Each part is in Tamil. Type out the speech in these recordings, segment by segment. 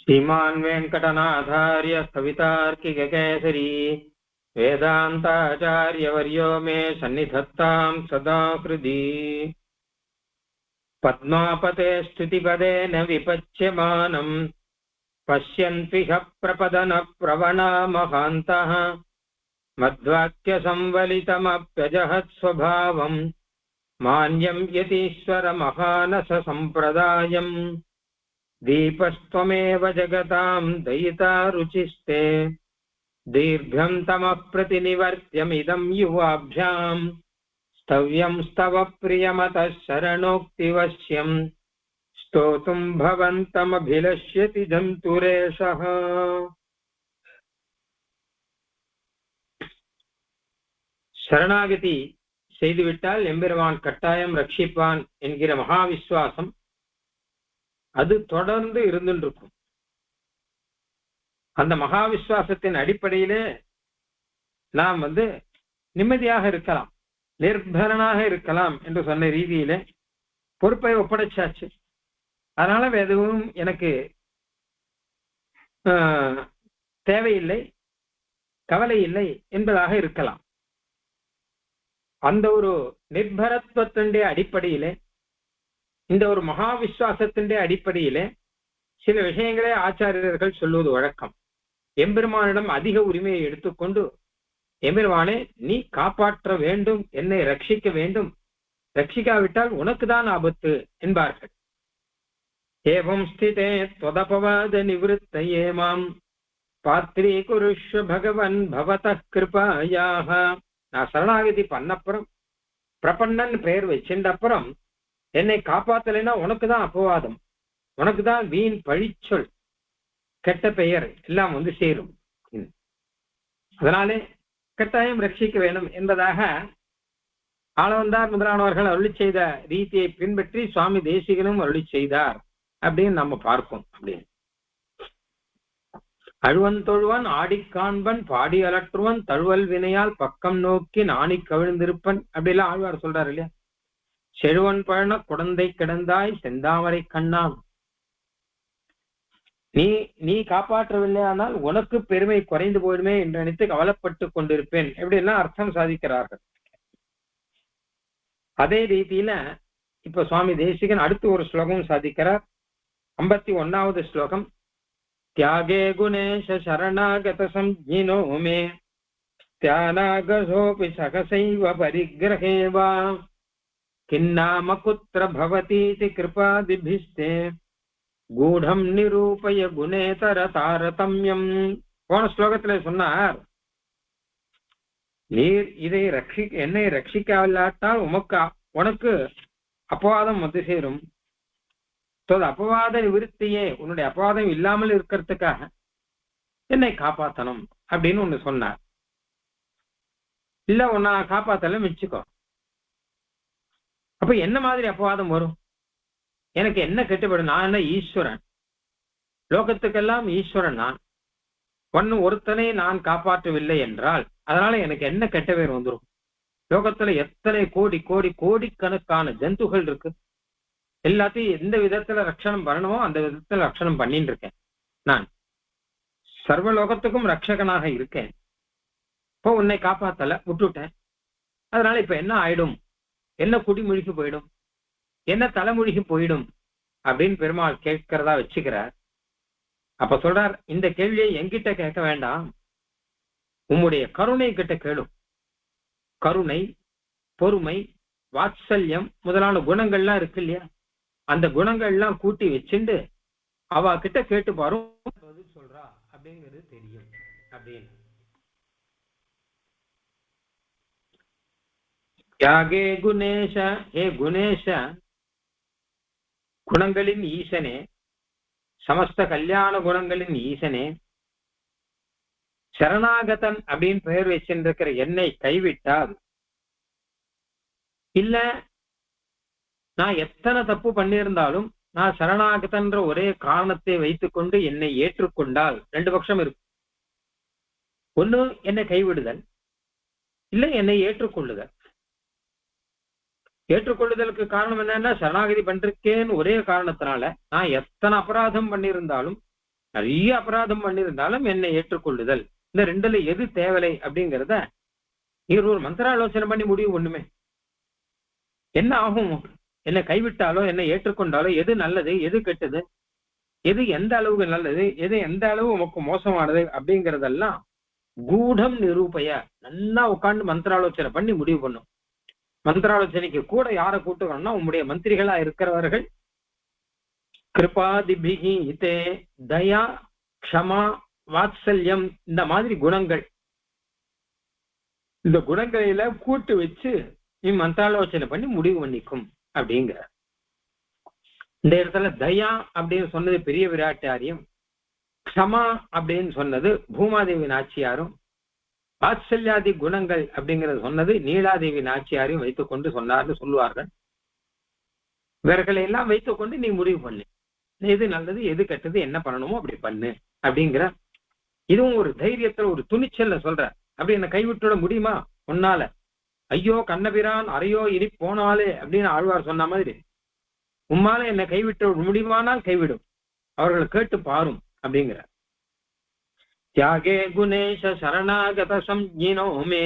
श्रीमान् वेङ्कटनाथार्य कवितार्किककेसरी वेदान्ताचार्यवर्यो मे सन्निधत्तां सदा हृदि। पद्मापते स्तुतिपदेन विपच्यमानम् पश्यन्त्विह प्रपदनप्रवणा महान्तः मद्वाक्यसंवलितमप्यजहत्स्वभावम् मान्यं यतीश्वरमहानससम्प्रदायम्। दीपस्त्वमेव जगतां दयिता रुचिस्ते दीर्घं तमः प्रतिनिवर्त्यमिदं युवाभ्यां स्तव्यं स्तव प्रियमतः शरणोक्तिवश्यं स्तोतुं भवन्तमभिलष्यति जन्तुरेषः। शरणागति செய்துவிட்டால் எம்பெருமான் கட்டாயம் ரட்சிப்பான் என்கிற மகாவிஸ்வாசம் அது தொடர்ந்து இருந்துருக்கும். அந்த மகாவிஸ்வாசத்தின் அடிப்படையிலே நாம் நிம்மதியாக இருக்கலாம், நிர்பரனாக இருக்கலாம் என்று சொன்ன ரீதியிலே பொறுப்பை ஒப்படைச்சாச்சு. அதனால எதுவும் எனக்கு தேவையில்லை, கவலை இல்லை என்பதாக இருக்கலாம். அந்த ஒரு நிர்பரத்துவத்தினுடைய அடிப்படையிலே, இந்த ஒரு மகா விசுவாசத்தினுடைய அடிப்படையிலே சில விஷயங்களே ஆச்சாரியர்கள் சொல்லுவது வழக்கம். எம்பெருமானிடம் அதிக உரிமையை எடுத்துக்கொண்டு, எம்பெருமானே நீ காப்பாற்ற வேண்டும், என்னை ரட்சிக்க வேண்டும், ரட்சிக்காவிட்டால் உனக்குதான் ஆபத்து என்பார்கள். ஏவம் ஸ்திதே त्वदपवाद निवृत्तये मां पात्रीकुरुष्व भगवन् भवतः कृपायाः. நான் சரணாகதி பண்ணப்புறம், பிரபன்னன் பெயர் வச்சின்ற அப்புறம் என்னை காப்பாத்தலைன்னா உனக்குதான் அபவாதம், உனக்குதான் வீண் பழிச்சொல், கெட்ட பெயர் எல்லாம் சேரும். அதனாலே கட்டாயம் ரட்சிக்க வேண்டும் என்பதாக ஆளவந்தார் முதலானவர்கள் அருளி செய்த ரீதியை பின்பற்றி சுவாமி தேசிகனும் அருளி செய்தார் அப்படின்னு நம்ம பார்ப்போம். அப்படின்னு அழுவன் தொழுவன் ஆடிக்காண்பன் பாடி அலற்றுவன் தழுவல் வினையால் பக்கம் நோக்கி நாணி கவிழ்ந்திருப்பன் அப்படிலாம் ஆழ்வார் சொல்றாரு இல்லையா. செழுவன் பழன குழந்தை கிடந்தாய் செந்தாமரை கண்ணாம், நீ காப்பாற்றவில்லையானால் உனக்கு பெருமை குறைந்து போயிடுமே என்று நினைத்து கவலைப்பட்டு கொண்டிருப்பேன் எப்படி எல்லாம் அர்த்தம் சாதிக்கிறார்கள். அதே ரீதியில இப்ப சுவாமி தேசிகன் அடுத்து ஒரு ஸ்லோகம் சாதிக்கிறார். 51வது ஸ்லோகம். त्यागे गुणेश शरणागत संज्ञिनो मे त्यानागसोऽपि सहसैव परिग्रहे वा किन्नाम कुत्र भवतीति कृपादिभिस्ते गूढं निरूपय गुणेतर तारतम्यम्. போன ஸ்லோகத்துல சொன்னார், நீர் இதை என்னை ரட்சிக்காவில்லாட்டால் உனக்கு அபவாதம் சேரும். அபவாத நிவர்த்தியே, உன்னுடைய அபவாதம் இல்லாமல் இருக்கிறதுக்காக என்னை காப்பாத்தணும் அப்படின்னு ஒண்ணு சொன்னார். இல்ல உன்னை காப்பாத்தல மிச்சுக்கோ, அப்ப என்ன மாதிரி அபவாதம் வரும்? எனக்கு என்ன கெட்டுப்படும்? நான் என்ன ஈஸ்வரன், லோகத்துக்கெல்லாம் ஈஸ்வரன் நான், ஒருத்தனை நான் காப்பாற்றவில்லை என்றால் அதனால எனக்கு என்ன கெட்ட பேர் வந்துடும்? லோகத்துல எத்தனை கோடி கோடி கோடிக்கணக்கான ஜந்துகள் இருக்கு, எல்லாத்தையும் எந்த விதத்துல ரட்சணம் பண்ணணுமோ அந்த விதத்துல ரட்சணம் பண்ணிட்டு இருக்கேன். நான் சர்வலோகத்துக்கும் ரட்சகனாக இருக்கேன். இப்போ உன்னை காப்பாத்தல விட்டுட்டேன், அதனால இப்ப என்ன ஆயிடும்? என்ன குடிமொழிக்கு போயிடும், என்ன தலைமொழிக்கு போயிடும் அப்படின்னு பெருமாள் கேட்கிறதா வச்சுக்கிறார். அப்ப சொல்றார், இந்த கேள்வியை என்கிட்ட கேட்க வேண்டாம், உம்முடைய கருணை கிட்ட கேளும். கருணை, பொறுமை, வாத்சல்யம் முதலான குணங்கள்லாம் இருக்கு இல்லையா, அந்த குணங்கள்லாம் கூட்டி வச்சுண்டு அவ கிட்ட கேட்டு பாரும் சொல்றா அப்படிங்கிறது தெரியும் அப்படின்னு. யாகே குணேஷ, ஹே குணேஷ, குணங்களின் ஈசனே, சமஸ்த கல்யாண குணங்களின் ஈசனே, சரணாகதன் அப்படின்னு பெயர் வச்சிருக்கிற என்னை கைவிட்டால், இல்ல நான் எத்தனை தப்பு பண்ணியிருந்தாலும் நான் சரணாகதன்ற ஒரே காரணத்தை வைத்துக்கொண்டு என்னை ஏற்றுக்கொண்டால், ரெண்டு பட்சம் இருக்கு. ஒண்ணு என்னை கைவிடுதல், இல்ல என்னை ஏற்றுக்கொள்ளுதல். ஏற்றுக்கொள்ளுதலுக்கு காரணம் என்னன்னா, சரணாகதி பண்றேன்னு ஒரே காரணத்தினால நான் எத்தனை அபராதம் பண்ணியிருந்தாலும் நிறைய அபராதம் பண்ணியிருந்தாலும் என்னை ஏற்றுக்கொள்ளுதல், இந்த ரெண்டுல எது தேவலை அப்படிங்கிறத இவர் ஒரு மந்திராலோசனை பண்ணி முடிவு ஒண்ணுமே. என்ன ஆகும், என்னை கைவிட்டாலோ என்னை ஏற்றுக்கொண்டாலோ எது நல்லது எது கெட்டது, எது எந்த அளவுக்கு நல்லது எது எந்த அளவு உமக்கு மோசமானது அப்படிங்கறதெல்லாம் கூடம் நிரூபைய நல்லா உட்காந்து மந்திராலோசனை பண்ணி முடிவு பண்ணும். மந்திராலோசனைக்கு கூட யாரை கூட்டுக்கணும்னா உம்முடைய மந்திரிகளா இருக்கிறவர்கள் கிருபாதிபிகி இதே தயா க்ஷமா வாத்சல்யம் இந்த மாதிரி குணங்கள், இந்த குணங்களில கூட்டு வச்சு நீ மந்திராலோசனை பண்ணி முடிவு பண்ணிக்கும் அப்படிங்கிற. இந்த இடத்துல தயா அப்படின்னு சொன்னது பெரிய விராட்டாரியம், க்ஷமா அப்படின்னு சொன்னது பூமாதேவி நாச்சியாரும், வாத்சல்யாதி குணங்கள் அப்படிங்கறது சொன்னது நீலாதேவி நாச்சியாரையும் வைத்துக் கொண்டு சொன்னார்னு சொல்லுவார்கள். இவர்களை எல்லாம் வைத்துக் கொண்டு நீ முடிவு பண்ணு, எது நல்லது எது கெட்டது என்ன பண்ணணுமோ அப்படி பண்ணு அப்படிங்கிற. இதுவும் ஒரு தைரியத்துல ஒரு துணிச்சல்ல சொல்ற. அப்படி என்ன கைவிட்டுட முடியுமா உன்னால? ஐயோ கண்ணபிரான் அறையோ இனி போனாலே அப்படின்னு ஆழ்வார் சொன்ன மாதிரி உம்மால என்னை கைவிட்டு முடியுமானால் கைவிடும், அவர்கள் கேட்டு பாரும் அப்படிங்கிற. தியாகே குணேஷ சரணாகத சம்ஞினோமே,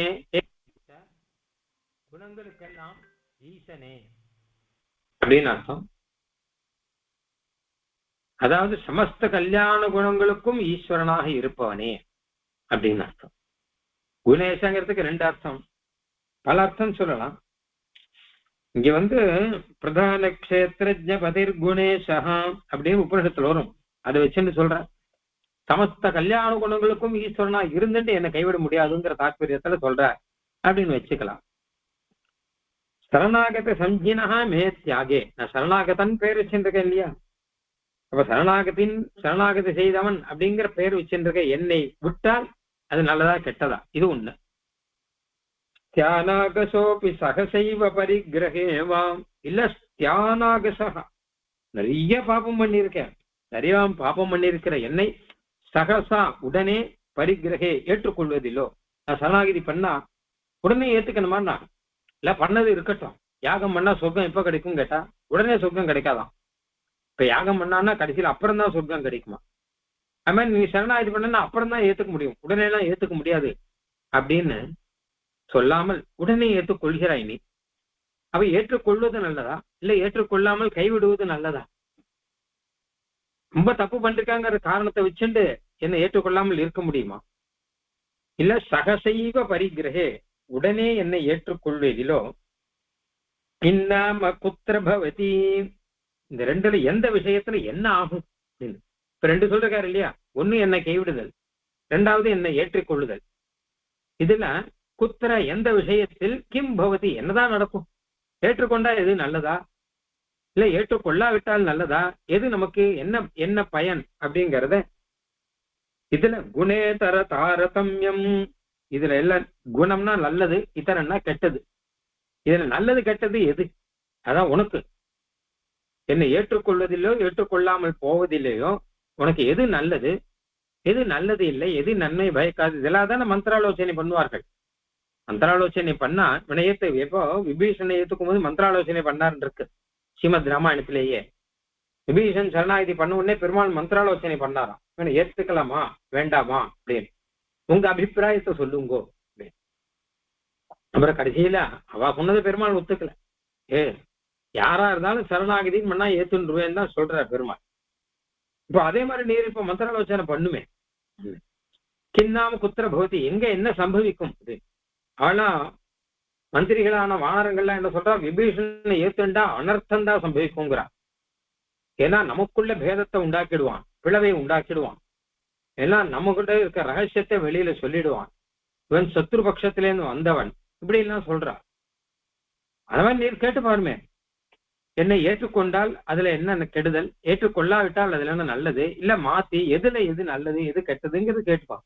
குணங்களுக்கெல்லாம் ஈசனே அப்படின்னு அர்த்தம். அதாவது சமஸ்த கல்யாண குணங்களுக்கும் ஈஸ்வரனாக இருப்பவனே அப்படின்னு அர்த்தம். குணேசங்கிறதுக்கு ரெண்டு அர்த்தம், பல அர்த்தம் சொல்லலாம். இங்க பிரதான கஷேத்திரஜ பதிர் குணேஷா அப்படின்னு உபனிஷத்துல வரும், அதை வச்சுன்னு சொல்ற. சமஸ்த கல்யாண குணங்களுக்கும் ஈஸ்வரனா இருந்துட்டு என்னை கைவிட முடியாதுங்கிற தாற்பயத்துல சொல்ற அப்படின்னு வச்சுக்கலாம். சரணாகத சஞ்சினஹா மே தியாகே, நான் சரணாகதன் பேர் வச்சுருக்கேன் இல்லையா, அப்ப சரணாகதி செய்தவன் அப்படிங்கிற பேர் வச்சுருக்க என்னை விட்டால் அது நல்லதா கெட்டதா இது ஒண்ணு. தியானாகசோபி சகசைவ பரிகிரகேவாம், இல்ல தியானாகசா நிறைய பாபம் பண்ணியிருக்கேன், நிறைய பாபம் பண்ணியிருக்கிற என்னை சகசா உடனே பரிகிரகே ஏற்றுக்கொள்வதில்லோ. நான் சரணாகிதி பண்ணா உடனே ஏத்துக்கணுமா? இல்ல பண்ணது இருக்கட்டும், யாகம் பண்ணா சொர்க்கம் எப்ப கிடைக்கும் கேட்டா உடனே சொர்க்கம் கிடைக்காதான். இப்ப யாகம் பண்ணான்னா கடைசியில் அப்புறம் தான் சொர்க்கம் கிடைக்குமா? அது மாதிரி நீ சரணாகிதி பண்ணா அப்புறம் தான் ஏத்துக்க முடியும், உடனே எல்லாம் ஏத்துக்க முடியாது அப்படின்னு சொல்லாமல் உடனே ஏற்றுக்கொள்கிறாய் நீ. அவ ஏற்றுக்கொள்வது நல்லதா இல்ல ஏற்றுக்கொள்ளாமல் கைவிடுவது நல்லதா? ரொம்ப தப்பு பண்ணிருக்காங்கிற காரணத்தை வச்சுட்டு என்னை ஏற்றுக்கொள்ளாமல் இருக்க முடியுமா? இல்ல சகசைவ பரிகிரகே உடனே என்னை ஏற்றுக்கொள்வதிலோ இன்னாம குத்திர பவதி, இந்த ரெண்டுல எந்த விஷயத்துல என்ன ஆகும்? இப்ப ரெண்டு சொல்றாரு இல்லையா, ஒண்ணு என்னை கைவிடுதல், ரெண்டாவது என்னை ஏற்றுக்கொள்ளுதல். இதுல குத்திர எந்த விஷயத்தில் கிம் பவதி என்னதான் நடக்கும்? ஏற்றுக்கொண்டா எது நல்லதா இல்ல ஏற்றுக்கொள்ளாவிட்டால் நல்லதா, எது நமக்கு என்ன என்ன பயன் அப்படிங்கறத. இதுல குணேதர தாரதமியம், இதுல எல்லாம் குணம்னா நல்லது, இதரன்னா கெட்டது. இதுல நல்லது கெட்டது எது? அதான் உனக்கு என்னை ஏற்றுக்கொள்வதில்லையோ ஏற்றுக்கொள்ளாமல் போவதில்லையோ உனக்கு எது நல்லது எது நல்லது இல்லை, எது நன்மை பயக்காது, இதெல்லாம் தானே மந்திராலோசனை பண்ணுவார்கள். மந்திராலோசனை பண்ணா வினயத்தை எப்போ விபீஷனை ஏத்துக்கும் போது மந்திராலோசனை பண்ணாருன்னு இருக்கு ஸ்ரீமத் ராமாயணத்திலேயே. விபீஷன் சரணாகிதி பண்ண உடனே பெருமாள் மந்திராலோசனை பண்ணாராம், இவனை ஏத்துக்கலாமா வேண்டாமா அப்படின்னு, உங்க அபிப்பிராயத்தை சொல்லுங்கோ அப்படின்னு. அப்புறம் கடைசியில அவ சொன்னது பெருமாள் ஒத்துக்கல. யாரா இருந்தாலும் சரணாகிதின்னு பண்ணா ஏத்துருவேன்னு தான் சொல்ற பெருமாள். இப்ப அதே மாதிரி நீர் இப்ப மந்திராலோசனை பண்ணுமே, கிண்ணாம குத்திர பவதி எங்க என்ன சம்பவிக்கும்? ஆனா மந்திரிகளான வானரங்கள்லாம் என்ன சொல்றா, விபீஷனை ஏத்துண்டா அனர்த்தம் தான் சம்பவிக்குங்கிறா. ஏன்னா நமக்குள்ள பேதத்தை உண்டாக்கிடுவான், பிளவை உண்டாக்கிடுவான், ஏன்னா நமக்குள்ள இருக்க ரகசியத்தை வெளியில சொல்லிடுவான், இவன் சத்ரு பட்சத்திலேருந்து வந்தவன், இப்படி எல்லாம் சொல்றா. அந்த மாதிரி நீர் கேட்டு பாருமே, என்னை ஏற்றுக்கொண்டால் அதுல என்ன கெடுதல், ஏற்றுக்கொள்ளாவிட்டால் அதுல என்ன நல்லது, இல்ல மாத்தி எதுல எது நல்லது எது கெட்டதுங்கிறது கேட்டுப்பான்.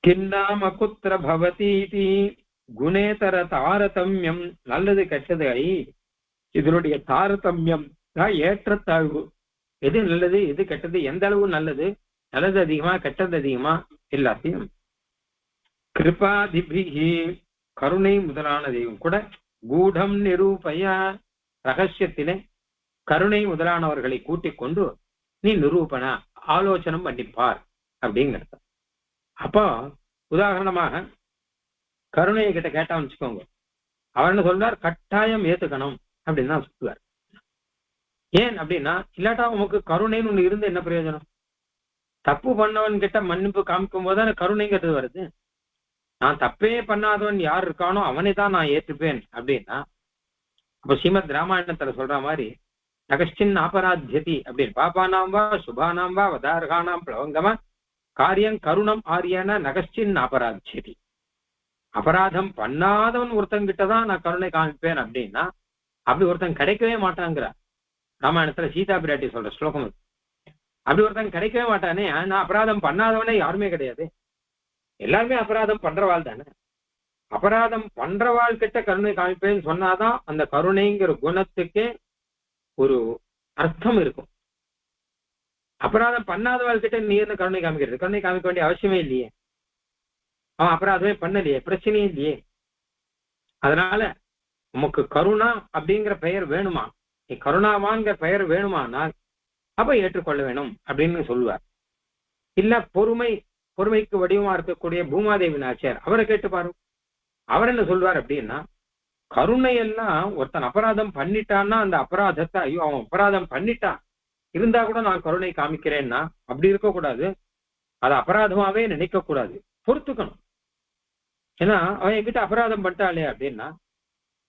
கிண்ணாம குத்திர பவதீதி குணேதர தாரதமியம், நல்லது கெட்டதை இதனுடைய தாரதமியம் தான் ஏற்றத்தாழ்வு. எது நல்லது எது கெட்டது, எந்த அளவு நல்லது, நல்லது அதிகமா கெட்டது அதிகமா, எல்லாத்தையும் கிருபாதிபிகி கருணை முதலானதையும் கூட கூடம் நிரூபய ரகசியத்திலே கருணை முதலானவர்களை கூட்டிக் கொண்டு நீ நிரூபண ஆலோசனம் பண்ணிப்பார் அப்படிங்கிறது. அப்போ உதாரணமாக கருணையை கிட்ட கேட்டான்னு வச்சுக்கோங்க, அவர் என்ன சொல்றார், கட்டாயம் ஏத்துக்கணும் அப்படின்னு தான் சொல்லுவார். ஏன் அப்படின்னா, இல்லாட்டா உமக்கு கருணைன்னு ஒண்ணு இருந்து என்ன பிரயோஜனம்? தப்பு பண்ணவன் கிட்ட மன்னிப்பு காமிக்கும் போதுதான் கருணைங்கிறது வருது. நான் தப்பே பண்ணாதவன் யார் இருக்கானோ அவனை தான் நான் ஏற்றுப்பேன் அப்படின்னா, அப்ப ஸ்ரீமத் ராமாயணத்துல சொல்ற மாதிரி நகஷ்டின் அபராத்தியதி அப்படின்னு, பாபானாம் வா சுபானாம் வா வதார்கானாம் பிளவங்கமா காரியம் கருணம் ஆரியன நகஷ்டின் அபராத்தியதி. அபராதம் பண்ணாதவன் ஒருத்தங்கிட்டதான் நான் கருணை காமிப்பேன் அப்படின்னா, அப்படி ஒருத்தன் கிடைக்கவே மாட்டாங்கிற ராமாயணத்துல சீதா பிராட்டி சொல்ற ஸ்லோகம். அப்படி ஒருத்தன் கிடைக்கவே மாட்டானே. நான் அபராதம் பண்ணாதவனே யாருமே கிடையாது, எல்லாருமே அபராதம் பண்றவாள் தானே. அபராதம் பண்றவாள் கிட்ட கருணை காமிப்பேன்னு சொன்னாதான் அந்த கருணைங்கிற குணத்துக்கே ஒரு அர்த்தம் இருக்கும். அபராதம் பண்ணாதவாள் கிட்ட நீ என்ன கருணை காமிக்கிறது? கருணை காமிக்க வேண்டிய அவசியமே இல்லையே, அவன் அபராதமே பண்ணலையே, பிரச்சனையே இல்லையே. அதனால உமக்கு கருணா அப்படிங்கிற பெயர் வேணுமா, நீ கருணாவான்கிற பெயர் வேணுமானால் அப்ப ஏற்றுக்கொள்ள வேணும் அப்படின்னு சொல்லுவார். இல்ல பொறுமைக்கு வடிவமா இருக்கக்கூடிய பூமாதேவி நாச்சியார் அவரை கேட்டு பாரு, அவர் என்ன சொல்வார் அப்படின்னா, கருணை எல்லாம் ஒருத்தன் அபராதம் பண்ணிட்டான்னா அந்த அபராதத்தை, ஐயோ அவன் அபராதம் பண்ணிட்டான் இருந்தா கூட நான் கருணை காமிக்கிறேன்னா அப்படி இருக்கக்கூடாது, அது அபராதமாவே நினைக்க கூடாது, பொறுத்துக்கணும். ஏன்னா அவன் என்கிட்ட அபராதம் பண்ணிட்டாளே அப்படின்னா,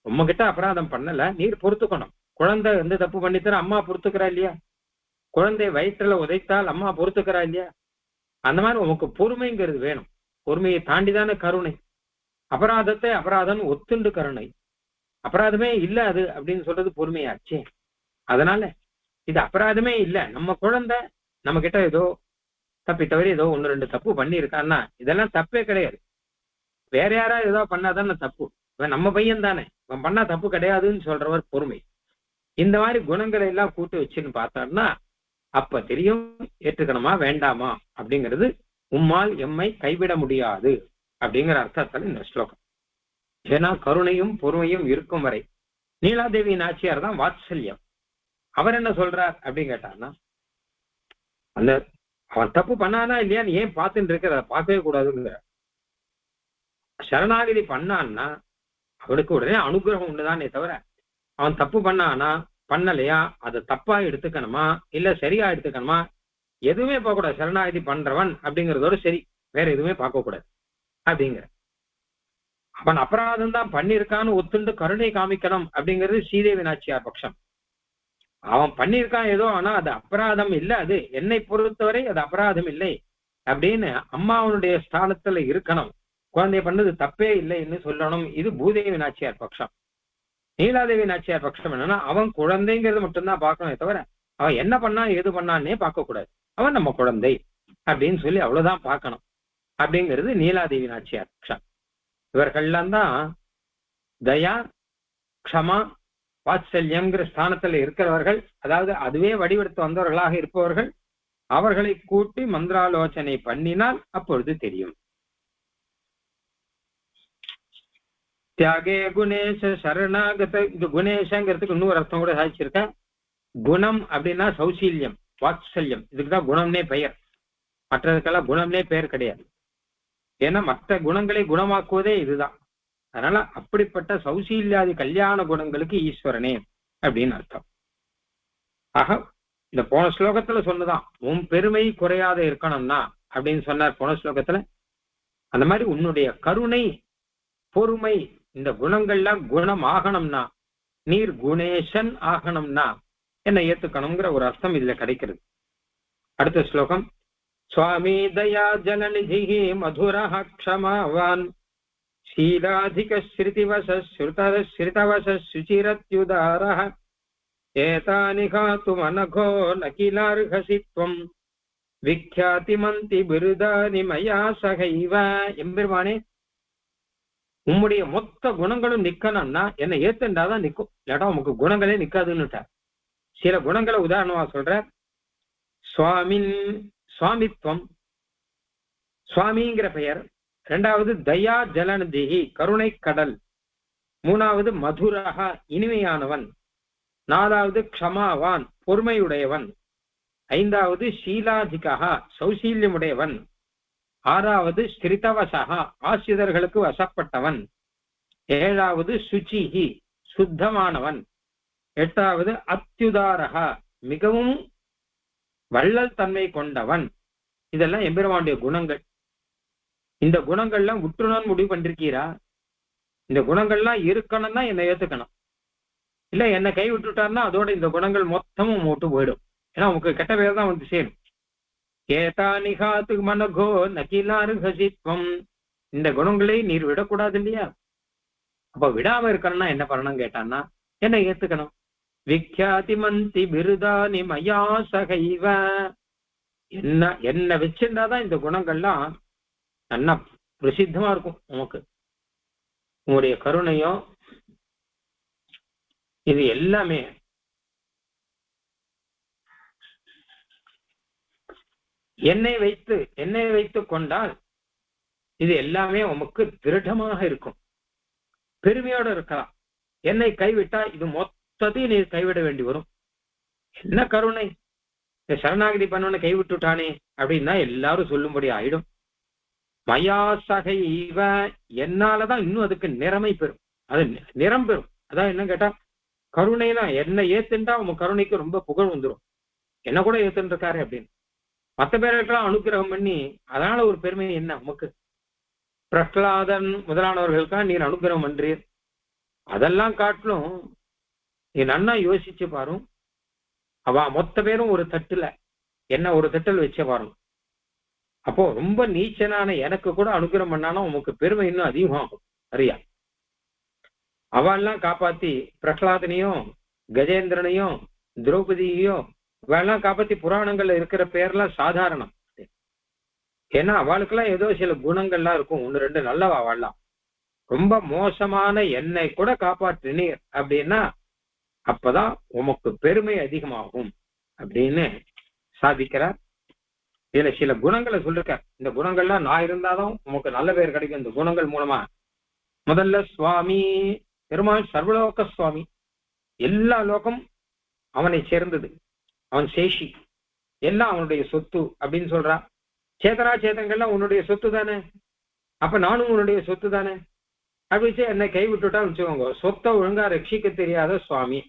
உங்ககிட்ட அபராதம் பண்ணல, நீர் பொறுத்துக்கணும். குழந்தை எந்த தப்பு பண்ணித்தர அம்மா பொறுத்துக்கிறா இல்லையா, குழந்தை வயிற்றுல உதைத்தால் அம்மா பொறுத்துக்கிறா இல்லையா, அந்த மாதிரி உனக்கு பொறுமைங்கிறது வேணும். பொறுமையை தாண்டிதான கருணை. அபராதத்தை அபராதம் ஒத்துண்டு கருணை, அபராதமே இல்ல அது அப்படின்னு சொல்றது பொறுமையாச்சு. அதனால இது அபராதமே இல்ல, நம்ம குழந்தை நம்ம கிட்ட ஏதோ தப்பி தவறி ஏதோ 1-2 தப்பு பண்ணியிருக்கான்னா இதெல்லாம் தப்பே கிடையாது. வேற யாராவது ஏதோ பண்ணாதானே தப்பு, இவன் நம்ம பையன் தானே, இவன் பண்ணா தப்பு கிடையாதுன்னு சொல்றவர் பொறுமை. இந்த மாதிரி குணங்களை எல்லாம் கூட்டு வச்சுன்னு பார்த்தோம்னா அப்ப தெரியும் ஏற்றுக்கணுமா வேண்டாமா அப்படிங்கிறது. உம்மால் எம்மை கைவிட முடியாது அப்படிங்கிற அர்த்தத்துல இந்த ஸ்லோகம். ஏன்னா கருணையும் பொறுமையும் இருக்கும் வரை. நீலாதேவி நாச்சியார் தான் வாத்சல்யம். அவர் என்ன சொல்றார் அப்படின்னு கேட்டார்னா, அந்த அவன் தப்பு பண்ணானா இல்லையான்னு ஏன் பார்த்துட்டு இருக்கிற, அதை பார்க்கவே கூடாதுங்கிற. சரணாகதி பண்ணான்னா அவனுக்கு உடனே அனுகிரகம் உண்டுதானே தவிர, அவன் தப்பு பண்ணானா பண்ணலையா அதை தப்பா எடுத்துக்கணுமா இல்ல சரியா எடுத்துக்கணுமா எதுவுமே பார்க்க கூடாது. சரணாகதி பண்றவன் அப்படிங்கிறதோட சரி, வேற எதுவுமே பார்க்க கூடாது அப்படிங்கிற. அவன் அபராதம் தான் பண்ணியிருக்கான்னு ஒத்துண்டு கருணை காமிக்கணும் அப்படிங்கிறது ஸ்ரீதேவி நாச்சியார் பட்சம். அவன் பண்ணியிருக்கான் ஏதோ, ஆனா அது அபராதம் இல்லை, அது என்னை பொறுத்தவரை அது அபராதம் இல்லை அப்படின்னு அம்மாவனுடைய ஸ்தானத்துல இருக்கணும். குழந்தைய பண்ணது தப்பே இல்லைன்னு சொல்லணும். இது பூதேவி நாச்சியார் பட்சம். நீலாதேவி நாச்சியார் பட்சம் என்னன்னா, அவன் குழந்தைங்கிறது மட்டும்தான் பார்க்கணும் தவிர அவன் என்ன பண்ணா எது பண்ணான்னே பார்க்க கூடாது. அவன் நம்ம குழந்தை அப்படின்னு சொல்லி அவ்வளவுதான் பார்க்கணும் அப்படிங்கிறது நீலாதேவி நாச்சியார் பட்சம். இவர்கள்லாம் தான் தயா க்ஷமா வாத்சல்யம்ங்கிற ஸ்தானத்துல இருக்கிறவர்கள். அதாவது அதுவே வடிவெடுத்து வந்தவர்களாக இருப்பவர்கள். அவர்களை கூட்டி மந்திராலோசனை பண்ணினால் அப்பொழுது தெரியும். தியாகே குணேஷ சரணாகத, இது குணேஷங்கிறதுக்கு இன்னொரு அர்த்தம் கூட சாதிச்சிருக்க. குணம் அப்படின்னா சௌசீல்யம், வாத்சல்யம், இதுக்குதான் குணம்னே பெயர். மற்றதுக்கெல்லாம் குணம்னே பெயர் கிடையாது. ஏன்னா மற்ற குணங்களை குணமாக்குவதே இதுதான். அதனால அப்படிப்பட்ட சௌசீல்யாதி கல்யாண குணங்களுக்கு ஈஸ்வரனே அப்படின்னு அர்த்தம். ஆக இந்த போன ஸ்லோகத்துல சொன்னதான், உன் பெருமை குறையாத இருக்கணும்னா அப்படின்னு சொன்னார் போன ஸ்லோகத்துல. அந்த மாதிரி உன்னுடைய கருணை பொறுமை இந்த குணங்கள்லாம் குணம் ஆகணும்னா, நீர் குணேசன் ஆகணும்னா என்ன ஏத்துக்கணுங்கிற ஒரு அர்த்தம் இதுல கிடைக்கிறது. அடுத்த ஸ்லோகம், சுவாமி தயா ஜலநிதி மதுரஹ க்ஷமாவான் ஷீலாதிக ஸ்ருதிவச ஸ்ருதவச சுச்சிரத்யுதாரஹ ஏதானி காத்தும் அனகோ நகிலார்ஹசி த்வம் விக்யாதிமந்தி பிருதானி மயா சகைவ. எம்பெருமானே, உம்முடைய மொத்த குணங்களும் நிக்கணும்னா என்னை ஏத்துண்டாதான் நிற்கும், இல்லாட்டா உமக்கு குணங்களே நிக்காதுன்னுட்டார். சில குணங்களை உதாரணமா சொல்ற. சுவாமித்வம், சுவாமிங்கிற பெயர். இரண்டாவது தயா ஜலநிதி, கருணை கடல். மூணாவது மதுரஹா, இனிமையானவன். நாலாவது க்ஷமாவான், பொறுமையுடையவன். ஐந்தாவது ஷீலாதிகா சௌசீல்யமுடையவன், ஆறாவது ஸ்திரிதவசகா ஆசிரியர்களுக்கு வசப்பட்டவன், ஏழாவது சுச்சிஹி சுத்தமானவன், எட்டாவது அத்யுதாரகா மிகவும் வள்ளல் தன்மை கொண்டவன். இதெல்லாம் எம்பெருமானுடைய குணங்கள். இந்த குணங்கள்லாம் உற்றுணர்ந்து முடிவு பண்ணிருக்கீரா? இந்த குணங்கள்லாம் இருக்கணும்னா என்னை ஏத்துக்கணும், இல்ல என்னை கை விட்டுட்டாருன்னா அதோட இந்த குணங்கள் மொத்தமும் விட்டு போயிடும். ஏன்னா உங்களுக்கு கெட்ட பேர் தான் வந்து சேரும். ஏதா நிகாத்து மனகோ நகிலாரு ஹசித்வம், இந்த குணங்களை நீர் விடக்கூடாது இல்லையா? அப்ப விடாம இருக்கணும்னா என்ன பண்ணணும் கேட்டான்னா என்னை ஏத்துக்கணும். விக்யாதி மந்தி பிருதானி மயா சகைவ, என்ன வச்சிருந்தாதான் இந்த குணங்கள்லாம் நல்லா பிரசித்தமா இருக்கும். உனக்கு உங்களுடைய கருணையும் இது எல்லாமே என்னை வைத்து கொண்டால் இது எல்லாமே உமக்கு திருடமாக இருக்கும், பெருமையோட இருக்கலாம். என்னை கைவிட்டா இது மொத்தத்தையும் நீ கைவிட வேண்டி வரும். என்ன கருணை, இந்த சரணாகதி பண்ணவன கைவிட்டுட்டானே அப்படின்னா எல்லாரும் சொல்லும்படி ஆயிடும். மயா சகைவ, என்னாலதான் இன்னும் அதுக்கு நிறமை பெறும், அது நிறம் பெறும். அதான் என்ன கேட்டா கருணைனா என்னை ஏத்துண்டா உங்க கருணைக்கு ரொம்ப புகழ் வந்துடும். என்ன கூட ஏத்துன்னு இருக்காரு அப்படின்னு மற்ற பேருக்கெல்லாம் அனுகிரகம் பண்ணி அதனால ஒரு பெருமை என்ன உமக்கு? பிரகலாதன் முதலானவர்களுக்காக நீர் அனுகிரகம் பண்றீர். அதெல்லாம் காட்டிலும் நீ நன்னா யோசிச்சு பாரும். அவ மொத்த பேரும் ஒரு தட்டுல என்ன ஒரு தட்டில் வச்ச பாருங்க. அப்போ ரொம்ப நீச்சனான எனக்கு கூட அனுகிரகம் பண்ணானா உமக்கு பெருமை இன்னும் அதிகமாகும். சரியா? அவெல்லாம் காப்பாத்தி பிரகலாதனையும் கஜேந்திரனையும் திரௌபதியையும் இவெல்லாம் காப்பாத்தி புராணங்கள்ல இருக்கிற பேர்லாம் சாதாரணம். ஏன்னா அவளுக்கெல்லாம் ஏதோ சில குணங்கள்லாம் இருக்கும், ஒண்ணு ரெண்டு நல்லவா வாழலாம். ரொம்ப மோசமான என்னை கூட காப்பாற்றினீர் அப்படின்னா அப்பதான் உமக்கு பெருமை அதிகமாகும் அப்படின்னு சாதிக்கிறார். இதுல சில குணங்களை சொல்லிருக்க. இந்த குணங்கள்லாம் நான் இருந்தாதான் உமக்கு நல்ல பேர் கிடைக்கும். இந்த குணங்கள் மூலமா முதல்ல சுவாமி பெருமாள் சர்வலோக சுவாமி, எல்லா லோகம் அவனை சேர்ந்தது, அவன் சேஷி, எல்லாம் அவனுடைய சொத்து அப்படின்னு சொல்றான். சேதனா சேதங்கள்லாம் உன்னுடைய சொத்து தானே, அப்ப நானும் உன்னுடைய சொத்து தானே அப்படின்னு என்னை கை விட்டுட்டா வச்சுக்கோங்க. சொத்தை ஒழுங்கா ரட்சிக்க தெரியாத சுவாமி.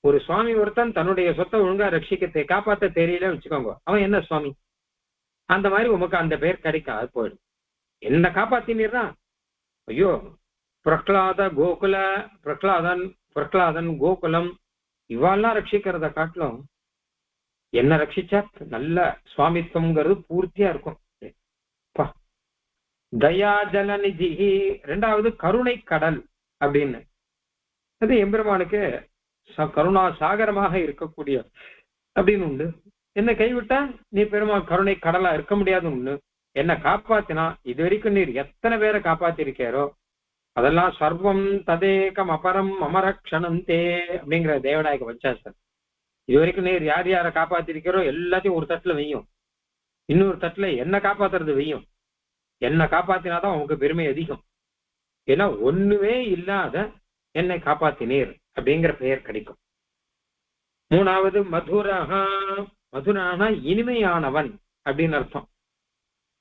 ஒரு சுவாமி ஒருத்தன் தன்னுடைய சொத்தை ஒழுங்கா ரட்சிக்க காப்பாத்த தெரியல வச்சுக்கோங்க, அவன் என்ன சுவாமி? அந்த மாதிரி உமக்கு அந்த பேர் கிடைக்காது, போயிடும். என்ன காப்பாத்தினீர்னா ஐயோ பிரகலாத கோகுல பிரகலாதன் கோகுலம் இவாள்லாம் ரட்சிக்கிறத காட்டிலும் என்ன ரட்சிச்சா நல்ல சுவாமித்துவம்ங்கிறது பூர்த்தியா இருக்கும். தயா ஜலநிதி, ரெண்டாவது கருணை கடல் அப்படின்னு. அது எம்பெருமானுக்கு கருணா சாகரமாக இருக்கக்கூடிய அப்படின்னு உண்டு. என்ன கைவிட்டா நீ பெருமாள் கருணை கடலா இருக்க முடியாது ஒண்ணு. என்ன காப்பாத்தினா இது வரைக்கும் நீர் எத்தனை பேரை காப்பாத்திருக்காரோ அதெல்லாம் சர்வம் ததேகம் அபரம் அமரக்ஷணம் தே அப்படிங்கிற தேவநாயக வச்சாசன். இது வரைக்கும் நீர் யார் யாரை காப்பாத்திருக்கிறோ எல்லாத்தையும் ஒரு தட்டுல வையும், இன்னொரு தட்டுல என்ன காப்பாத்துறது வையும். என்ன காப்பாத்தினாதான் உனக்கு பெருமை அதிகம். ஏன்னா ஒண்ணுமே இல்லாத என்னை காப்பாத்தினீர் அப்படிங்கிற பெயர் கிடைக்கும். மூணாவது மதுரஹா, மதுரானா இனிமையானவன் அப்படின்னு அர்த்தம்.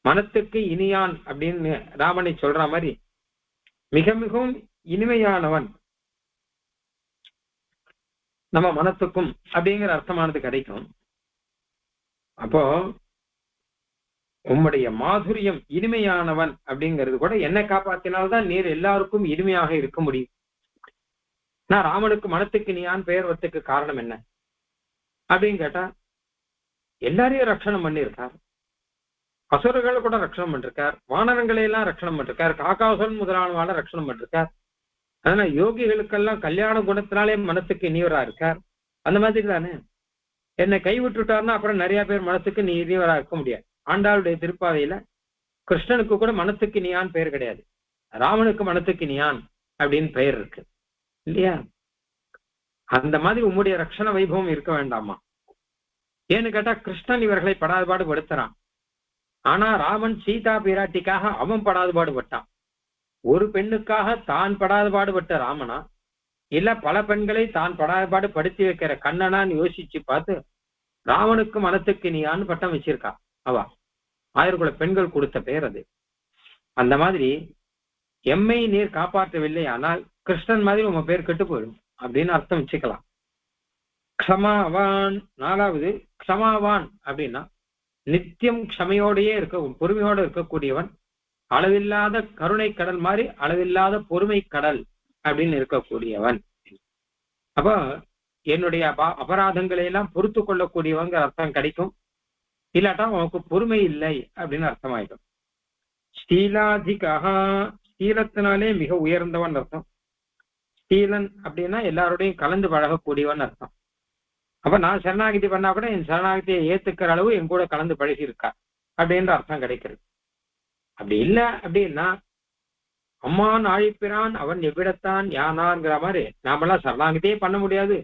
மனத்துக்கு இனியான் அப்படின்னு ராமனை சொல்ற மாதிரி மிக மிகவும் இனிமையானவன் நம்ம மனத்துக்கும் அப்படிங்கிற அர்த்தமானது கிடைக்கும். அப்போ உம்முடைய மாதுரியம் இனிமையானவன் அப்படிங்கிறது கூட என்னை காப்பாத்தினால்தான் நீர் எல்லாருக்கும் இனிமையாக இருக்க முடியும். நான் ராமனுக்கு மனத்துக்கு நீயான் பெயர் வரத்துக்கு காரணம் என்ன அப்படின்னு கேட்டா எல்லாரையும் ரட்சணம் பண்ணியிருக்கார், அசுரர்களை கூட ரட்சணம் பண்ணிருக்கார், வானரங்களை எல்லாம் ரட்சணம் பண்ணிருக்கார், காக்காசுரன் முதலானவான ரட்சணம் பண்ணிருக்கார். அதனால யோகிகளுக்கெல்லாம் கல்யாண குணத்தினாலே மனத்துக்கு இனிவரா இருக்கார். அந்த மாதிரி தானே என்னை கைவிட்டுட்டார்னா அப்புறம் நிறைய பேர் மனத்துக்கு நீ இனிவரா இருக்க முடியாது. ஆண்டாளுடைய திருப்பாவையில கிருஷ்ணனுக்கு கூட மனத்துக்கு நீயான் பெயர் கிடையாது, ராமனுக்கு மனத்துக்கு நீயான் அப்படின்னு பெயர் இருக்கு இல்லையா? அந்த மாதிரி உம்முடைய ரட்சண வைபவம் இருக்க வேண்டாமா? ஏன்னு கேட்டா கிருஷ்ணன் இவர்களை படாதுபாடு படுத்துறான். ஆனா ராமன் சீதா பிராட்டிக்காக அவன் படாதுபாடு பட்டான். ஒரு பெண்ணுக்காக தான் படாதுபாடு பட்ட ராமனா இல்ல பல பெண்களை தான் படாதுபாடு படுத்தி வைக்கிற கண்ணனான்னு யோசிச்சு பார்த்து ராவனுக்கு மனத்துக்கு நீயான்னு பட்டம் வச்சிருக்கா அவ. ஆயிரக்குல பெண்கள் கொடுத்த பெயர் அது. அந்த மாதிரி எம்மை நீர் காப்பாற்றவில்லை ஆனால் கிருஷ்ணன் மாதிரி உங்க பேர் கெட்டு போயிடும் அப்படின்னு அர்த்தம் வச்சுக்கலாம். க்ஷமாவான். நாலாவது க்ஷமாவான் அப்படின்னா நித்தியம் க்ஷமையோடையே இருக்க, பொறுமையோட இருக்கக்கூடியவன், அளவில்லாத கருணை கடல் மாதிரி அளவில்லாத பொறுமை கடல் அப்படின்னு இருக்கக்கூடியவன். அப்ப என்னுடைய அபராதங்களை எல்லாம் பொறுத்து கொள்ளக்கூடியவங்க அர்த்தம் கிடைக்கும். இல்லாட்டா உனக்கு பொறுமை இல்லை அப்படின்னு அர்த்தமாயிடும். ஸ்ரீலாதிகா, ஸ்ரீலத்தினாலே மிக உயர்ந்தவன் அர்த்தம். ஸ்ரீலன் அப்படின்னா எல்லாரோடையும் கலந்து பழகக்கூடியவன் அர்த்தம். அப்ப நான் சரணாகதி பண்ணா கூட என் சரணாகதியை ஏத்துக்கிற அளவு என் கூட கலந்து பழகி இருக்கா அப்படின்ற அர்த்தம் கிடைக்கிறது. அப்படி இல்லை அப்படின்னா அம்மான் ஆழிப்பிரான் அவன் எவ்விடத்தான் யானான்ங்கிற மாதிரி நாமெல்லாம் சரணாகதியே பண்ண முடியாது,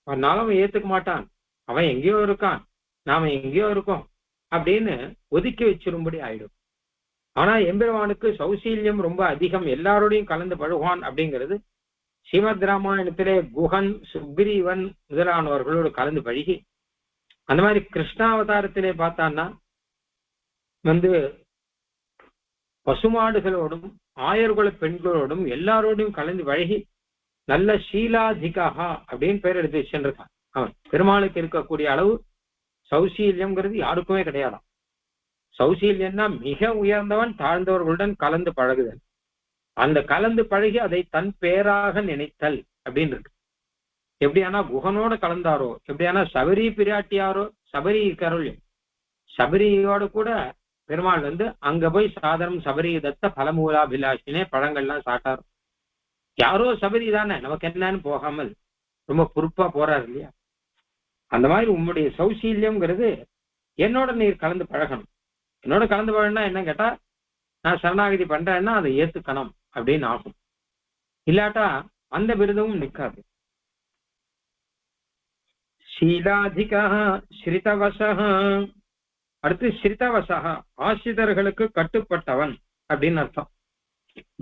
அவனாலும் அவன் ஏத்துக்க மாட்டான், அவன் எங்கேயோ இருக்கான், நாம எங்கேயோ இருக்கோம் அப்படின்னு ஒதுக்கி வச்சிரும்படி ஆயிடும். ஆனா எம்பெருமானுக்கு சௌசீல்யம் ரொம்ப அதிகம், எல்லாரோடையும் கலந்து பழகுவான் அப்படிங்கிறது ஸ்ரீமத் ராமாயணத்திலே குஹன் சுக்ரீவன் முதலானவர்களோடு கலந்து பழகி, அந்த மாதிரி கிருஷ்ணாவதாரத்திலே பார்த்தான்னா பசுமாடுகளோடும் ஆயர்குல பெண்களோடும் எல்லாரோடையும் கலந்து பழகி நல்ல ஷீலாதிகா அப்படின்னு பேர் எடுத்து சென்றிருக்கான். அவன் பெருமாளுக்கு இருக்கக்கூடிய அளவு சௌசீல்யம்ங்கிறது யாருக்குமே கிடையாதாம். சௌசீல்யம்னா மிக உயர்ந்தவன் தாழ்ந்தவர்களுடன் கலந்து பழகுதல், அந்த கலந்து பழகி அதை தன் பேராக நினைத்தல் அப்படின்னு இருக்கு. எப்படியானா குஹனோட கலந்தாரோ, எப்படியானா சபரி பிராட்டியாரோ, சபரி இருக்காரோ, சபரியோட கூட பெருமாள் அங்க போய் சாதனம் சபரி தத்த பலமூலாபிலாஷினே பழங்கள்லாம் சாட்டாரோ, யாரோ சபரி தானே நமக்கு என்னன்னு போகாமல் ரொம்ப பொறுப்பா போறாரு இல்லையா. அந்த மாதிரி உங்களுடைய சௌசீல்யம்ங்கிறது என்னோட நீர் கலந்து பழகணும். என்னோட கலந்து பழகினா என்ன கேட்டா, நான் சரணாகதி பண்றேன்னா அதை ஏத்துக்கணும் அப்படின்னு ஆகும். இல்லாட்டா அந்த விருதமும் நிற்காது. ஷீலாதிகா ஸ்ரிதவசா. அடுத்து ஸ்ரிதவசா, ஆசிரியர்களுக்கு கட்டுப்பட்டவன் அப்படின்னு அர்த்தம்.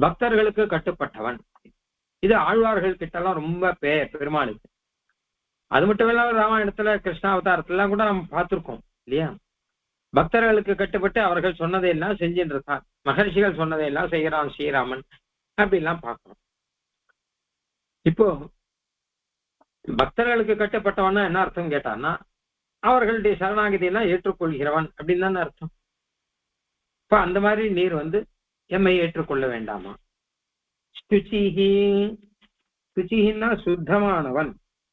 பக்தர்களுக்கு கட்டுப்பட்டவன், இது ஆழ்வார்கள் கிட்ட எல்லாம் ரொம்ப பெருமாளுக்கு. அது மட்டும் இல்லாம ராமாயணத்துல கிருஷ்ணாவதாரத்துல எல்லாம் கூட நம்ம பார்த்திருக்கோம் இல்லையா. பக்தர்களுக்கு கட்டுப்பட்டு அவர்கள் சொன்னதையெல்லாம் செஞ்சுட்டு இருக்கான், மகர்ஷிகள் சொன்னதையெல்லாம் செய்கிறான் ஸ்ரீராமன் அப்படிலாம் பார்க்கிறோம். இப்போ பக்தர்களுக்கு கட்டுப்பட்டவன்னா என்ன அர்த்தம் கேட்டான்னா, அவர்களுடைய சரணாகதியெல்லாம் ஏற்றுக்கொள்கிறவன் அப்படின்னு தானே அர்த்தம். இப்ப அந்த மாதிரி நீர் எம்மை ஏற்றுக்கொள்ள வேண்டாமா. சுச்சிஹி, சுச்சிஹின்னா சுத்தமானவன்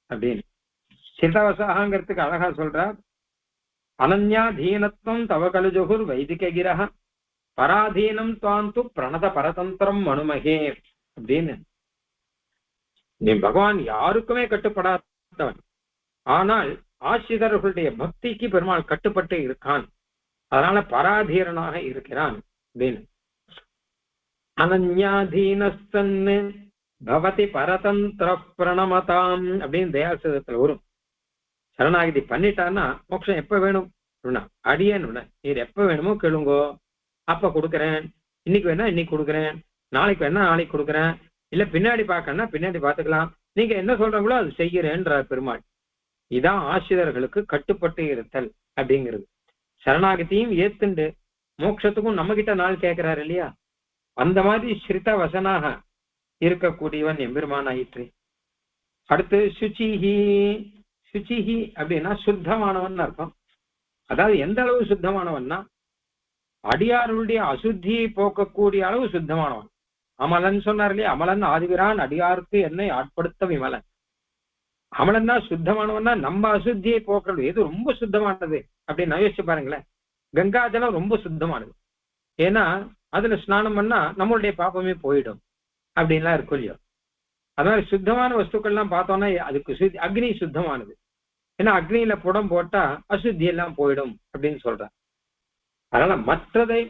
அப்படின்னு. சிதவசாகங்கிறதுக்கு அழகா சொல்றார். அனன்யா தீனத்துவம் தவ கலுஜகுர் வைதிக கிரக பராதீனம் துவாந்து பிரணத பரதந்திரம் மனுமகே அப்படின்னு. நீ பகவான் யாருக்குமே கட்டுப்படாதவன், ஆனால் ஆசிரியர்களுடைய பக்திக்கு பெருமாள் கட்டுப்பட்டு இருக்கான், அதனால பராதீரனாக இருக்கிறான் அப்படின்னு. அனன்யாதீனஸ்தன்னு பவதி பரதந்திர பிரணமதாம் அப்படின்னு தயாசிதத்துல வரும். சரணாகதி பண்ணிட்டான்னா மோட்சம் எப்ப வேணும் அப்படின்னா, அடியேன்னு நீர் எப்ப வேணுமோ கேளுங்கோ, அப்ப கொடுக்குறேன், இன்னைக்கு வேணா இன்னைக்கு கொடுக்குறேன், நாளைக்கு வேணா நாளைக்கு கொடுக்குறேன், இல்ல பின்னாடி பார்க்கணும்னா பின்னாடி பார்த்துக்கலாம், நீங்க என்ன சொல்றீங்களோ அது செய்கிறேன்ற பெருமாள். இதான் ஆசிரியர்களுக்கு கட்டுப்பட்டு இருத்தல் அப்படிங்கிறது. சரணாகதியும் ஏத்துண்டு மோட்சத்துக்கும் நம்ம கிட்ட நாள் கேட்கிறாரு இல்லையா, அந்த மாதிரி ஸ்ரித வசனாக இருக்கக்கூடியவன் எம்பெருமான் ஆயிற்று. அடுத்து சுச்சிஹி. சுச்சிஹி அப்படின்னா சுத்தமானவன் அர்த்தம். அதாவது எந்த அளவு சுத்தமானவன்னா, அடியாருடைய அசுத்தியை போக்கக்கூடிய அளவு சுத்தமானவன். அமலன் சொன்னார் இல்லையா, அமலன் ஆதிபிரான் அடியாருக்கு என்னை ஆட்படுத்த விமலன். அமலன் தான் சுத்தமானவன்னா நம்ம அசுத்தியை போக்குறது. எது ரொம்ப சுத்தமானது அப்படின்னு யோசிச்சு பாருங்களேன். கங்காஜலம் ரொம்ப சுத்தமானது, ஏன்னா அதுல ஸ்நானம் பண்ணா நம்மளுடைய பாப்பமே போயிடும் அப்படின்லாம் இருக்கும் இல்லையோ. அது மாதிரி சுத்தமான வஸ்துக்கள்லாம் பார்த்தோம்னா அதுக்கு அக்னி சுத்தமானது, ஏன்னா அக்னியில புடம் போட்டா அசுத்தி எல்லாம் போயிடும் அப்படின்னு சொல்றாங்க. அதனால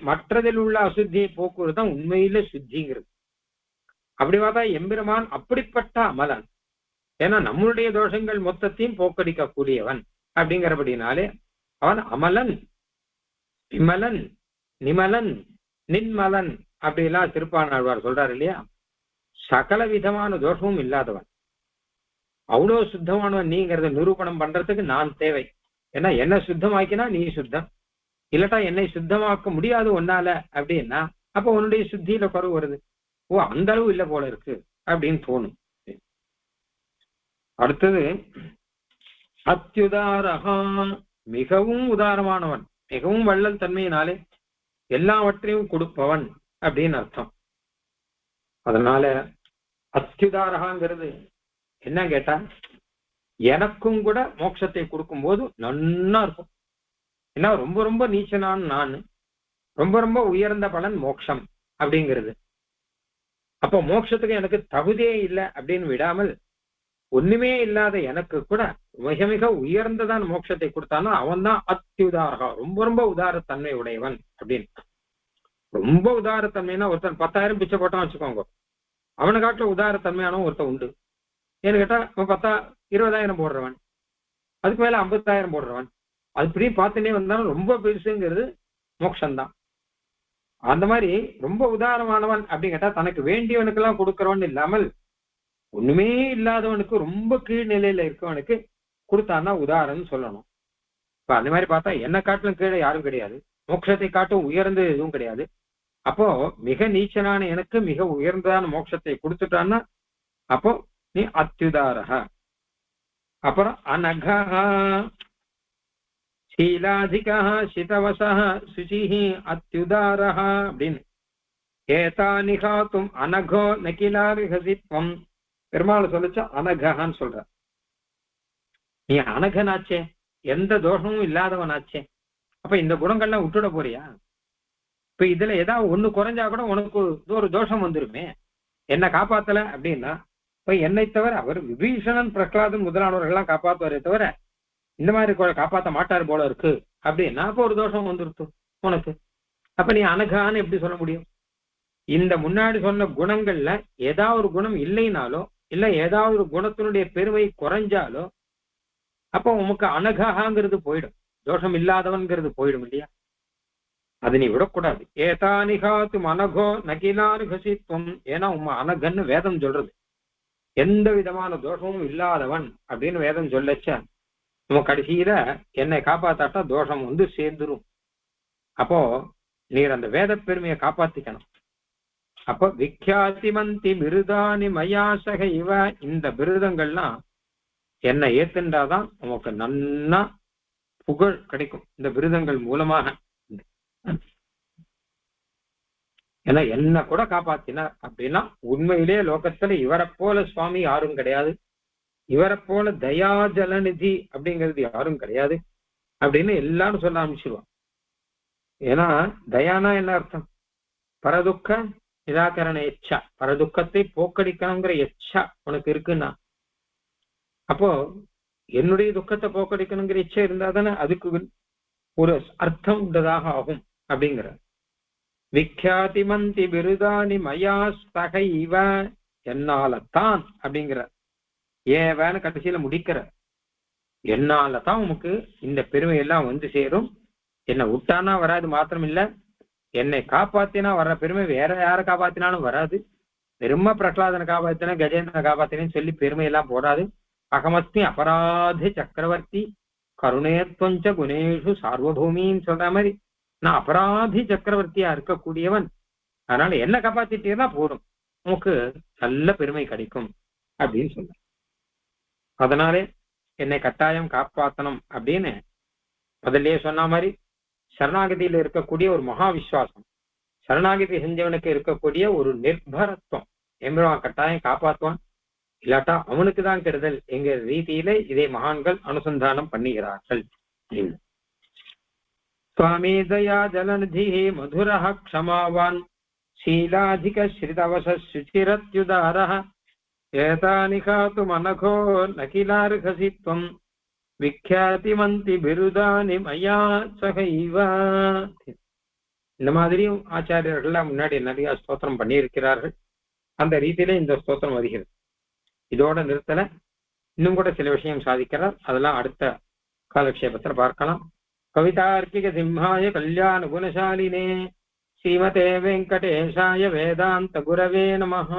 மற்றதில் உள்ள அசுத்தியை போக்குவது தான் உண்மையில சுத்திங்கிறது. அப்படி பார்த்தா எம்பெருமான் அப்படிப்பட்ட அமலன், ஏன்னா நம்மளுடைய தோஷங்கள் மொத்தத்தையும் போக்கடிக்க கூடியவன் அப்படிங்கிறபடினாலே அவன் அமலன், விமலன், நிமலன், நின்மலன் அப்படிலாம் திருப்பாணாழ்வார் சொல்றாரு இல்லையா. சகல விதமான தோஷமும் இல்லாதவன், அவ்வளவு சுத்தமானவன் நீங்கிறத நிரூபணம் பண்றதுக்கு நான் தேவை. ஏன்னா என்னை சுத்தமாக்கினா நீ சுத்தம், இல்லட்டா என்னை சுத்தமாக்க முடியாது ஒன்னால அப்படின்னா அப்ப உன்னுடைய சுத்தியில குறவு வருது. ஓ அந்த அளவு இல்லை போல இருக்கு அப்படின்னு தோணும். அடுத்தது அத்யுதாரகா, மிகவும் உதாரமானவன், மிகவும் வள்ளல் தன்மையினாலே எல்லாவற்றையும் கொடுப்பவன் அப்படின்னு அர்த்தம். அதனால அத்யுதாரகாங்கிறது என்ன கேட்டா, எனக்கும் கூட மோட்சத்தை கொடுக்கும் போது நன்னா இருக்கும். ஏன்னா ரொம்ப ரொம்ப நீச்சனான் நான், ரொம்ப ரொம்ப உயர்ந்த பலன் மோட்சம் அப்படிங்கிறது. அப்போ மோட்சத்துக்கு எனக்கு தகுதியே இல்லை அப்படின்னு விடாமல் ஒண்ணுமே இல்லாத எனக்கு கூட மிக மிக உயர்ந்ததான் மோட்சத்தை கொடுத்தானோ அவன் தான் அத்யுதாரகா, ரொம்ப ரொம்ப உதாரத்தன்மை உடையவன் அப்படின்னு. ரொம்ப உதாரத்தன்மைனா ஒருத்தன் 10,000 பிச்சை போட்டான் வச்சுக்கோங்க, அவனை காட்டுல உதாரத்தன்மையானவன் ஒருத்தன் உண்டு. ஏன்னு கேட்டா அவன் 20,000 போடுறவன், அதுக்கு மேல 50,000 போடுறவன், அது இப்படி பார்த்துட்டே வந்தாலும் ரொம்ப பெருசுங்கிறது மோட்சம்தான். அந்த மாதிரி ரொம்ப உதாரணமானவன் அப்படின்னு கேட்டா தனக்கு வேண்டியவனுக்கு எல்லாம் கொடுக்கறவன் இல்லாமல் ஒண்ணுமே இல்லாதவனுக்கு ரொம்ப கீழ்நிலையில இருக்கவனுக்கு கொடுத்தான்னா உதாரணம் சொல்லணும். இப்ப அந்த மாதிரி பார்த்தா என்ன காட்டிலும் கீழே யாரும் கிடையாது, மோட்சத்தை காட்டும் உயர்ந்து எதுவும் கிடையாது. அப்போ மிக நீச்சனான எனக்கு மிக உயர்ந்ததான மோட்சத்தை கொடுத்துட்டான்னா அப்போ நீ அத்யுதாரக. அப்புறம் அனகா சீலாதிகா சிதவசா சுசிஹி அத்யுதாரஹ அப்படின்னு. ஏதானிகாத்தும் அனகோ நகிலாரிஹசித்வம், பெருமாள் சொல்லிச்சா அனகான்னு சொல்ற. நீ அனகனாச்சே, எந்த தோஷமும் இல்லாதவனாச்சே, அப்ப இந்த குணங்கள்லாம் விட்டுட போறியா? இப்ப இதுல ஏதாவது ஒண்ணு குறைஞ்சா கூட உனக்கு ஒரு தோஷம் வந்துருமே, என்ன காப்பாத்தல அப்படின்னா. இப்ப என்னை தவிர அவர் விபீஷணன் பிரகலாதன் முதலானவர்கள்லாம் காப்பாத்துவாரே தவிர இந்த மாதிரி காப்பாற்ற மாட்டார் போல இருக்கு அப்படின்னா அப்போ ஒரு தோஷம் வந்துருத்து உனக்கு. அப்ப நீ அனகான்னு எப்படி சொல்ல முடியும்? இந்த முன்னாடி சொன்ன குணங்கள்ல ஏதாவது ஒரு குணம் இல்லைனாலோ இல்ல ஏதாவது ஒரு குணத்தினுடைய பெருமை குறைஞ்சாலோ அப்போ உமக்கு அனகாங்கிறது போயிடும், தோஷம் இல்லாதவன்கிறது போயிடும் இல்லையா? அது நீ விடக்கூடாது. ஏதானிகாத்து அனகோ நகிலானுகசித்வம், ஏன்னா உமா அனகன்னு வேதம் சொல்றது. எந்த விதமான தோஷமும் இல்லாதவன் அப்படின்னு வேதம் சொல்லச்ச நம்ம கடைசியில என்னை காப்பாத்தாட்டா தோஷம் வந்து சேர்ந்துரும். அப்போ நீர் அந்த வேத பெருமையை காப்பாத்திக்கணும். அப்போ விக்யாதிமந்தி விருதானி மயாசக இவ, இந்த விருதங்கள்லாம் என்னை ஏத்துண்டாதான் நமக்கு நன்னா புகழ் கிடைக்கும் இந்த விருதங்கள் மூலமாக. ஏன்னா என்ன கூட காப்பாத்தினார் அப்படின்னா உண்மையிலே லோகத்துல இவரை போல சுவாமி யாரும் கிடையாது, இவரை போல தயாஜலநிதி அப்படிங்கிறது யாரும் கிடையாது அப்படின்னு எல்லாரும் சொல்ல ஆரம்பிச்சிருவான். ஏன்னா தயானா என்ன அர்த்தம்? பரதுக்க நிராகரண எச்சா, பரதுக்கத்தை போக்கடிக்கணுங்கிற எச்சா உனக்கு இருக்குன்னா அப்போ என்னுடைய துக்கத்தை போக்கடிக்கணுங்கிற இச்சை இருந்தா தானே அதுக்கு ஒரு அர்த்தம் உண்டதாக ஆகும் அப்படிங்கிற. விக்யாதிமந்தி விருதானி மயா சகைவ, என்னாலத்தான் அப்படிங்கிற ஏன்னு கடைசியில முடிக்கிற. என்னாலதான் உனக்கு இந்த பெருமை எல்லாம் வந்து சேரும். என்னை விட்டானா வராது, மாத்திரம் இல்ல என்னை காப்பாத்தினா வர்ற பெருமை வேற யாரை காப்பாத்தினாலும் வராது. வெறும பிரகலாதனை காப்பாத்தினா கஜேந்திரனை காப்பாத்தினேன்னு சொல்லி பெருமை எல்லாம் போடாது. அகமஸ்தி அபராதி சக்கரவர்த்தி கருணேத்வஞ்ச குணேஷு சார்வபூமின்னு சொல்ற மாதிரி நான் அபராதி சக்கரவர்த்தியா இருக்கக்கூடியவன். அதனால என்ன காப்பாத்திட்டேன்னா போதும், உனக்கு நல்ல பெருமை கிடைக்கும் அப்படின்னு சொல்ல. அதனாலே என்னை கட்டாயம் காப்பாத்தணும் அப்படின்னு முதல்லயே சொன்ன மாதிரி சரணாகதியில இருக்கக்கூடிய ஒரு மகா விசுவாசம், சரணாகதி செஞ்சவனுக்கு இருக்கக்கூடிய ஒரு நிர்பரத்துவம், எம்பெருமான் கட்டாயம் காப்பாற்றுவான், இல்லாட்டா அவனுக்கு தான் கெடுதல் என்கிற ரீதியில இதை மகான்கள் அனுசந்தானம் பண்ணுகிறார்கள். சுவாமி தயா ஜலநிதி மதுரஹ க்ஷமாவான் சீலாதிக ஸ்ரிதவச சுச்சிரத்யுதாரஹ ஏதானிகாத்து மனகோ நகிலார்ஹசித்வம் விக்யாதிமந்தி பிருதானி மயா சகைவ. இந்த மாதிரியும் ஆச்சாரியர்கள்லாம் முன்னாடி நிறைய ஸ்தோத்திரம் பண்ணியிருக்கிறார்கள். அந்த ரீதியில இந்த ஸ்தோத்திரம் வருகிறது. இதோட நிறுத்தல, இன்னும் கூட சில விஷயம் சாதிக்கிறார், அதெல்லாம் அடுத்த காலக்ஷேபத்துல பார்க்கலாம். கவிதார்க்கிக சிம்ஹாய கல்யாண குணசாலினே ஸ்ரீமதே வெங்கடேஷாய வேதாந்த குரவே நமஹ.